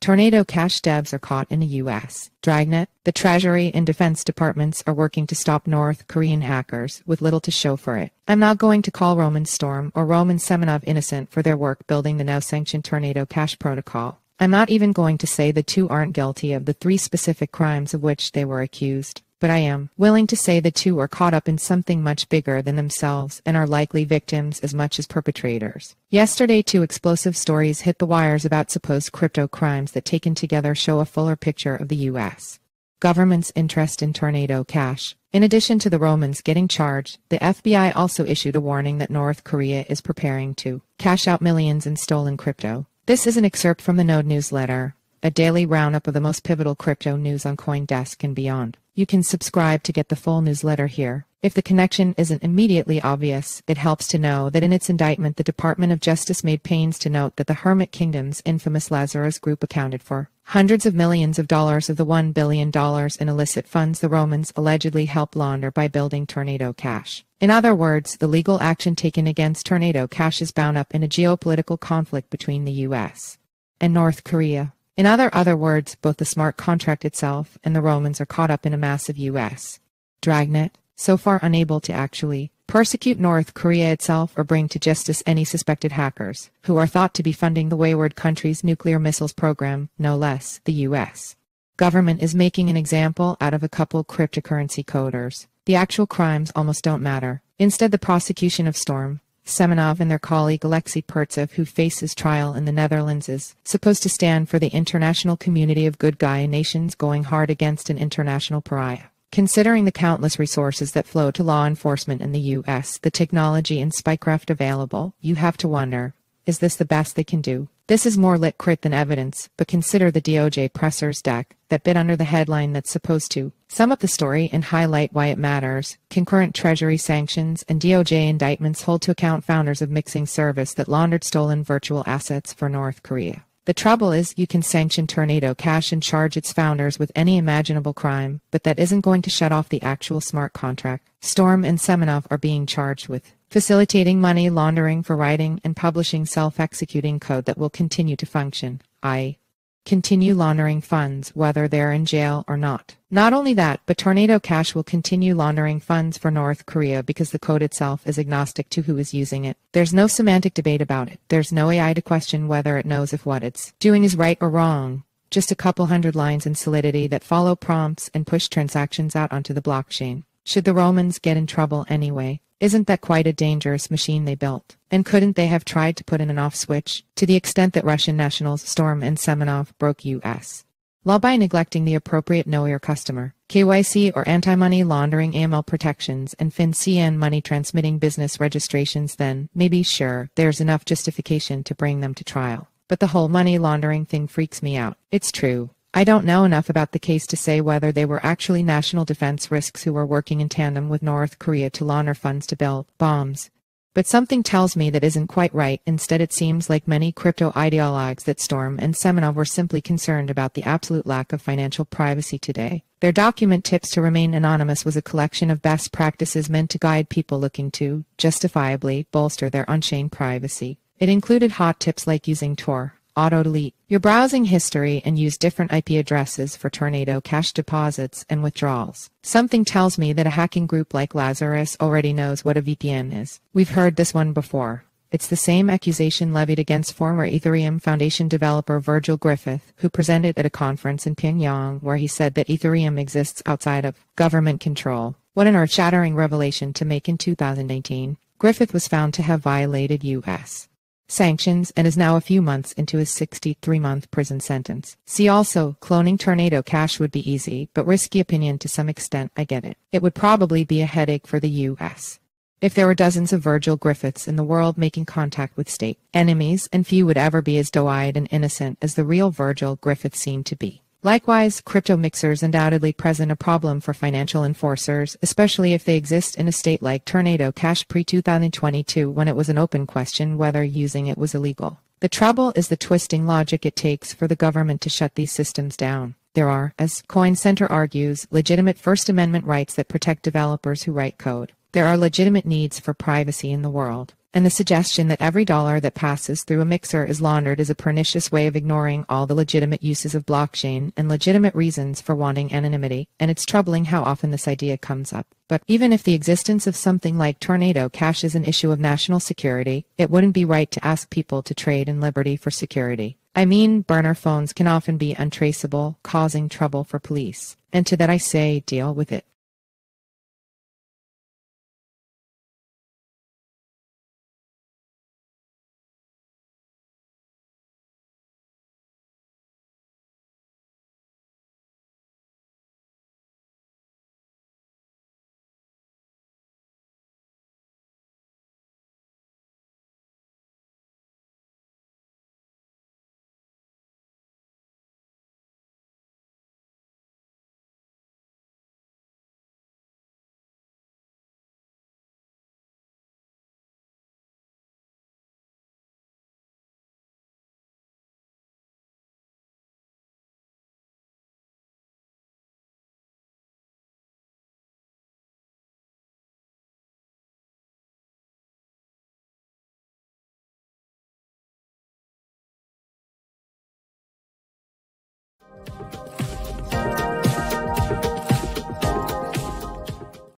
Tornado Cash devs are caught in the U.S. Dragnet. The Treasury and Defense Departments are working to stop North Korean hackers, with little to show for it. I'm not going to call Roman Storm or Roman Semenov innocent for their work building the now-sanctioned Tornado Cash protocol. I'm not even going to say the two aren't guilty of the 3 specific crimes of which they were accused. But I am willing to say the two are caught up in something much bigger than themselves and are likely victims as much as perpetrators. Yesterday, 2 explosive stories hit the wires about supposed crypto crimes that taken together show a fuller picture of the U.S. government's interest in Tornado Cash. In addition to the Romans getting charged, the FBI also issued a warning that North Korea is preparing to cash out millions in stolen crypto. This is an excerpt from the Node newsletter, a daily roundup of the most pivotal crypto news on CoinDesk and beyond. You can subscribe to get the full newsletter here. If the connection isn't immediately obvious, it helps to know that in its indictment the Department of Justice made pains to note that the Hermit Kingdom's infamous Lazarus Group accounted for hundreds of millions of dollars of the $1 billion in illicit funds the Romans allegedly helped launder by building Tornado Cash. In other words, the legal action taken against Tornado Cash is bound up in a geopolitical conflict between the U.S. and North Korea. In other words, both the smart contract itself and the Romans are caught up in a massive U.S. Dragnet, so far unable to actually persecute North Korea itself or bring to justice any suspected hackers, who are thought to be funding the wayward country's nuclear missiles program, no less. The U.S. government is making an example out of a couple cryptocurrency coders. The actual crimes almost don't matter. Instead, the prosecution of Storm Semenov and their colleague Alexei Pertsev, who faces trial in the Netherlands, is supposed to stand for the international community of good guy nations going hard against an international pariah. Considering the countless resources that flow to law enforcement in the U.S., the technology and spycraft available, you have to wonder, is this the best they can do? This is more lit crit than evidence, but consider the DOJ presser's deck that bit under the headline that's supposed to sum up the story and highlight why it matters. Concurrent Treasury sanctions and DOJ indictments hold to account founders of mixing service that laundered stolen virtual assets for North Korea. The trouble is, you can sanction Tornado Cash and charge its founders with any imaginable crime, but that isn't going to shut off the actual smart contract. Storm and Semenov are being charged with facilitating money laundering for writing and publishing self-executing code that will continue to function, i.e., continue laundering funds whether they're in jail or not. Not only that, but Tornado Cash will continue laundering funds for North Korea because the code itself is agnostic to who is using it. There's no semantic debate about it. There's no AI to question whether it knows if what it's doing is right or wrong. Just a couple hundred lines in Solidity that follow prompts and push transactions out onto the blockchain. Should the Romans get in trouble anyway? Isn't that quite a dangerous machine they built? And couldn't they have tried to put in an off switch, to the extent that Russian nationals Storm and Semenov broke U.S. law by neglecting the appropriate Know Your Customer, KYC or anti-money laundering AML protections and FinCEN money transmitting business registrations? Then, maybe sure, there's enough justification to bring them to trial. But the whole money laundering thing freaks me out. It's true. I don't know enough about the case to say whether they were actually national defense risks who were working in tandem with North Korea to launder funds to build bombs. But something tells me that isn't quite right. Instead, it seems like many crypto ideologues that Storm and Semenov were simply concerned about the absolute lack of financial privacy today. Their document Tips to Remain Anonymous was a collection of best practices meant to guide people looking to, justifiably, bolster their on-chain privacy. It included hot tips like using Tor, auto-delete your browsing history, and use different IP addresses for Tornado Cash deposits and withdrawals. Something tells me that a hacking group like Lazarus already knows what a VPN is. We've heard this one before. It's the same accusation levied against former Ethereum Foundation developer Virgil Griffith, who presented at a conference in Pyongyang where he said that Ethereum exists outside of government control. What an earth-shattering revelation to make in 2018. Griffith was found to have violated U.S. sanctions and is now a few months into his 63-month prison sentence. See also, cloning Tornado Cash would be easy, but risky opinion to some extent. I get it. It would probably be a headache for the U.S. if there were dozens of Virgil Griffiths in the world making contact with state enemies, and few would ever be as doe-eyed and innocent as the real Virgil Griffith seemed to be. Likewise, crypto mixers undoubtedly present a problem for financial enforcers, especially if they exist in a state like Tornado Cash pre-2022, when it was an open question whether using it was illegal. The trouble is the twisting logic it takes for the government to shut these systems down. There are, as Coin Center argues, legitimate First Amendment rights that protect developers who write code. There are legitimate needs for privacy in the world. And the suggestion that every dollar that passes through a mixer is laundered is a pernicious way of ignoring all the legitimate uses of blockchain and legitimate reasons for wanting anonymity, and it's troubling how often this idea comes up. But even if the existence of something like Tornado Cash is an issue of national security, it wouldn't be right to ask people to trade in liberty for security. I mean, burner phones can often be untraceable, causing trouble for police. And to that I say, deal with it.